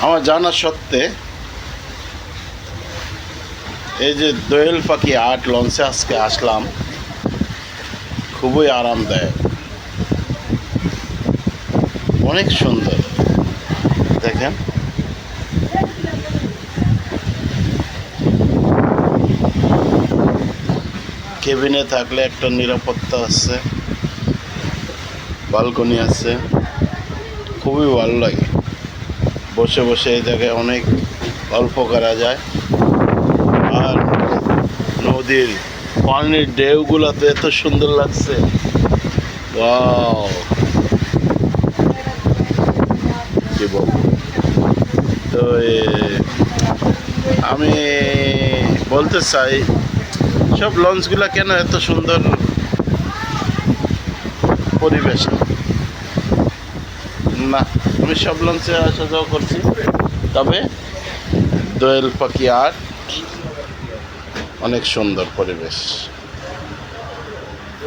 আমার জানা সত্ত্বে এই যে দোয়েল পাখি আর্ট লঞ্চে আজকে আসলাম, খুবই আরামদায়ক, অনেক সুন্দর। দেখেন কেবিনে থাকলে একটা নিরাপত্তা আছে, বালকনি আছে, খুবই ভালো লাগে। বসে বসে এই জায়গায় অনেক গল্প করা যায়। আর নদীর পানির ঢেউগুলো তো এত সুন্দর লাগছে, ওয়াও, কি বলবো। তো আমি বলতে চাই, সব লঞ্চগুলো কেন এত সুন্দর পরিবেশ না। আমি সব লঞ্চে আসা যাওয়া করছি, তবে দোয়েল পাখি আর্ট অনেক সুন্দর পরিবেশ।